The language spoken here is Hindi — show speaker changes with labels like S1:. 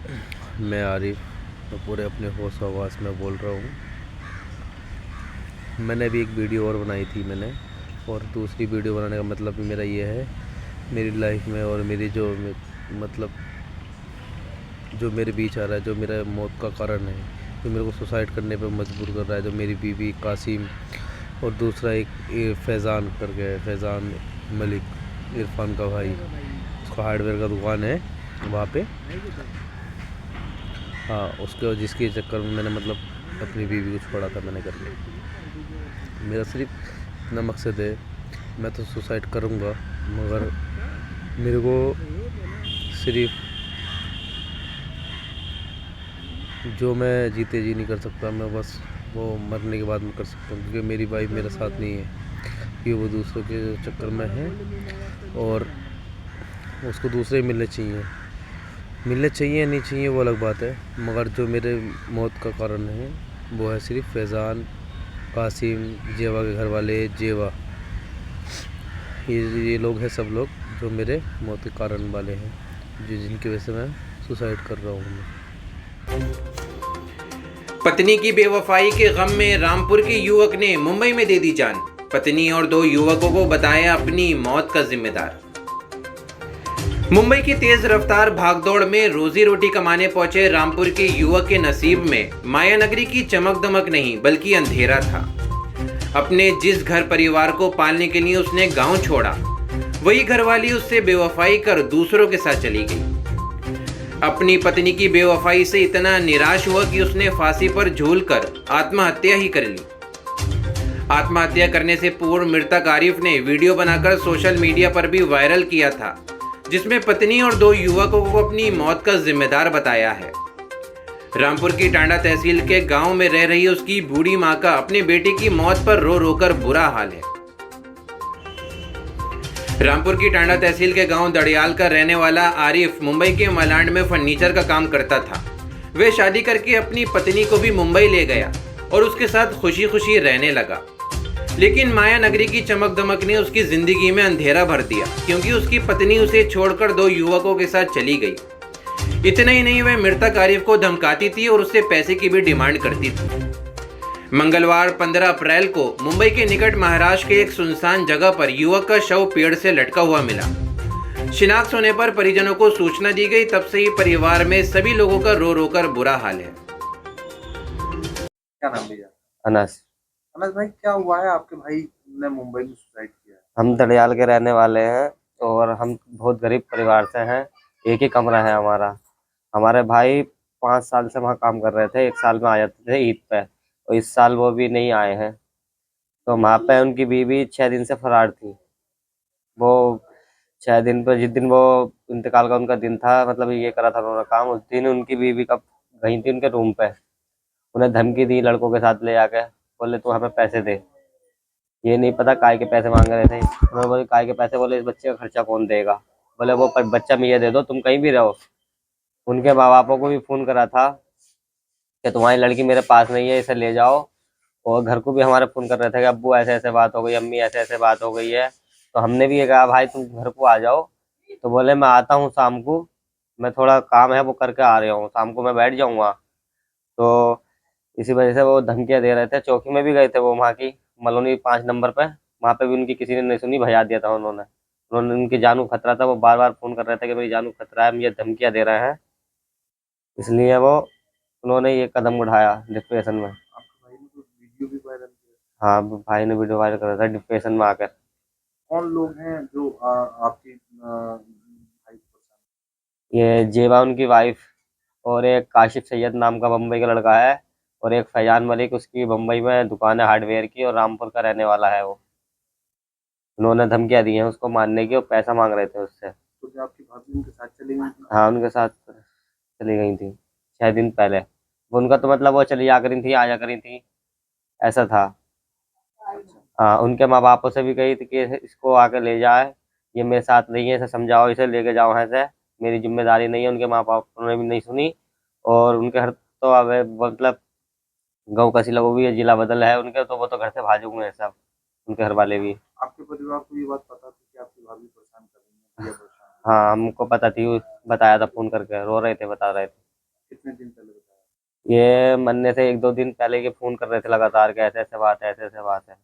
S1: मैं आरिफ तो पूरे अपने होश आवाज़ में बोल रहा हूँ। मैंने अभी एक वीडियो और बनाई थी मैंने, और दूसरी वीडियो बनाने का मतलब भी मेरा ये है, मेरी लाइफ में और मेरी मतलब जो मेरे बीच आ रहा है, जो मेरा मौत का कारण है, जो मेरे को सुसाइड करने पे मजबूर कर रहा है, जो मेरी बीवी कासिम और दूसरा एक फैज़ान करके है, फैज़ान मलिक, इरफान का भाई। उसका हार्डवेयर का दुकान है वहाँ पे। हाँ, उसके जिसके चक्कर में मैंने मतलब अपनी बीवी को छोड़ा था मैंने करके। मेरा सिर्फ इतना मकसद है, मैं तो सुसाइड करूँगा, मगर मेरे को सिर्फ जो मैं जीते जी नहीं कर सकता, मैं बस वो मरने के बाद में कर सकता हूँ, क्योंकि मेरी वाइफ मेरे साथ नहीं है, कि वो दूसरों के चक्कर में है और उसको दूसरे मिलने चाहिए। मिलने चाहिए नहीं चाहिए वो अलग बात है, मगर जो मेरे मौत का कारण है वो है सिर्फ फैज़ान, कासिम, जेवा के घर वाले, जेवा, ये लोग हैं, सब लोग जो मेरे मौत के कारण वाले हैं, जो जिनकी वजह से मैं सुसाइड कर रहा हूँ मैं।
S2: पत्नी की बेवफाई के गम में रामपुर के युवक ने मुंबई में दे दी जान। पत्नी और 2 युवकों को बताया अपनी मौत का जिम्मेदार। मुंबई की तेज रफ्तार भागदौड़ में रोजी रोटी कमाने पहुंचे रामपुर के युवक के नसीब में माया नगरी की चमक दमक नहीं बल्कि अंधेरा था। अपने जिस घर परिवार को पालने के लिए उसने गांव छोड़ा, वही घरवाली उससे बेवफाई कर दूसरों के साथ चली गई। अपनी पत्नी की बेवफाई से इतना निराश हुआ कि उसने फांसी पर झूलकर आत्महत्या ही कर ली। आत्महत्या करने से पूर्व मृतक आरिफ ने वीडियो बनाकर सोशल मीडिया पर भी वायरल किया था, जिसमें पत्नी और 2 युवकों को अपनी मौत का जिम्मेदार बताया है। रामपुर की टांडा तहसील के गांव में रह रही उसकी बूढ़ी मां का अपने बेटे की मौत पर रो रोकर बुरा हाल है। रामपुर की टांडा तहसील के गांव दड़ियाल का रहने वाला आरिफ मुंबई के मलाड में फर्नीचर का काम करता था। वे शादी करके अपनी पत्नी को भी मुंबई ले गया और उसके साथ खुशी खुशी रहने लगा। लेकिन माया नगरी की चमक दमक ने उसकी जिंदगी में अंधेरा भर दिया, क्योंकि उसकी पत्नी उसे छोड़कर 2 युवकों के साथ चली गई। इतना ही नहीं, वह मृतक आरिफ को धमकाती थी और उससे पैसे की भी डिमांड करती थी। मंगलवार 15 अप्रैल को मुंबई के निकट महाराष्ट्र के एक सुनसान जगह पर युवक का शव पेड़ से लटका हुआ मिला। शिनाख्त होने पर परिजनों को सूचना दी गई। तब से ही परिवार में सभी लोगों का रो रो कर बुरा हाल है।
S3: क्या नाम भैया?
S4: अनस।
S3: अनस भाई, क्या हुआ है? आपके भाई ने मुंबई में सुसाइड किया है।
S4: हम दड़ियाल के रहने वाले हैं और हम बहुत गरीब परिवार से हैं। एक ही कमरा है हमारा। हमारे भाई 5 साल से वहाँ काम कर रहे थे। 1 साल में आ जाते थे ईद पे, और इस साल वो भी नहीं आए हैं। तो वहाँ पे उनकी बीवी 6 दिन से फरार थी। वो 6 दिन पर जिस दिन वो इंतकाल का उनका दिन था, मतलब ये करा था उन्होंने काम, उस दिन उनकी बीवी का गई थी उनके रूम पे। उन्हें धमकी दी लड़कों के साथ ले आके, बोले तू हमें पैसे दे। ये नहीं पता काय के पैसे मांग रहे थे। उन्होंने बोले काय के पैसे? बोले इस बच्चे का खर्चा कौन देगा? बोले वो बच्चा मुझे दे दो, तुम कहीं भी रहो। उनके माँ बापों को भी फोन करा था कि तुम्हारी लड़की मेरे पास नहीं है, इसे ले जाओ। और घर को भी हमारे फोन कर रहे थे कि अब्बू ऐसे ऐसे बात हो गई, अम्मी ऐसे ऐसे बात हो गई है। तो हमने भी ये कहा भाई तुम घर को आ जाओ। तो बोले मैं आता हूँ शाम को, मैं थोड़ा काम है वो करके आ रहा हूँ, शाम को मैं बैठ जाऊँगा। तो इसी वजह से वो धमकियाँ दे रहे थे। चौकी में भी गए थे वो, वहाँ की मलोनी 5 नंबर पे। वहाँ पे भी उनकी किसी ने नहीं सुनी, भजा दिया था उन्होंने। उन्होंने उनकी जानू खतरा था, वो बार बार फोन कर रहे थे कि मेरी जानू खतरा है, मुझे धमकियाँ दे रहे हैं। इसलिए वो उन्होंने ये कदम उठाया डिप्रेशन में।
S3: आपके भाई ने तो वीडियो भी वायरल किया।
S4: हाँ, भाई ने वीडियो वायरल करा था डिप्रेशन में आकर।
S3: कौन लोग हैं जो आपके भाई को परेशान?
S4: ये जेबा उनकी वाइफ, और एक काशिफ सैयद नाम का बम्बई का लड़का है, और एक फैजान मलिक, उसकी बम्बई में दुकान है हार्डवेयर की, और रामपुर का रहने वाला है वो। उन्होंने धमकियाँ दी हैं उसको मारने की, और पैसा मांग रहे थे उससे।
S3: तो क्या आपकी भाभी उनके साथ चली गई थी?
S4: हाँ, उनके साथ चली गई थी 6 दिन पहले। वो उनका तो मतलब वो चली जा करी थी, आ जा करी थी, ऐसा था।
S3: अच्छा।
S4: हाँ, उनके माँ बापों से भी कही थी कि इसको आके ले जाए, ये मेरे साथ नहीं है, इसे समझाओ, इसे लेके जाओ यहाँ से, मेरी जिम्मेदारी नहीं है। उनके माँ बाप ने भी नहीं सुनी। और उनके घर तो अब मतलब गाँव का सिला, वो भी है, जिला बदल है उनके, तो वो तो घर से भागे हुए हैं सब, उनके घर वाले भी।
S3: आपके परिवार को ये बात पता थी कि आपकी भाभी परेशान कर रही है, भैया परेशान
S4: हाँ, हमको पता थी, बताया था फोन करके, रो रहे थे, बता रहे थे।
S3: कितने दिन पहले बताया?
S4: ये मरने से 1-2 दिन पहले के फोन कर रहे थे लगातार कि ऐसे ऐसे बात है, ऐसे ऐसे बात है।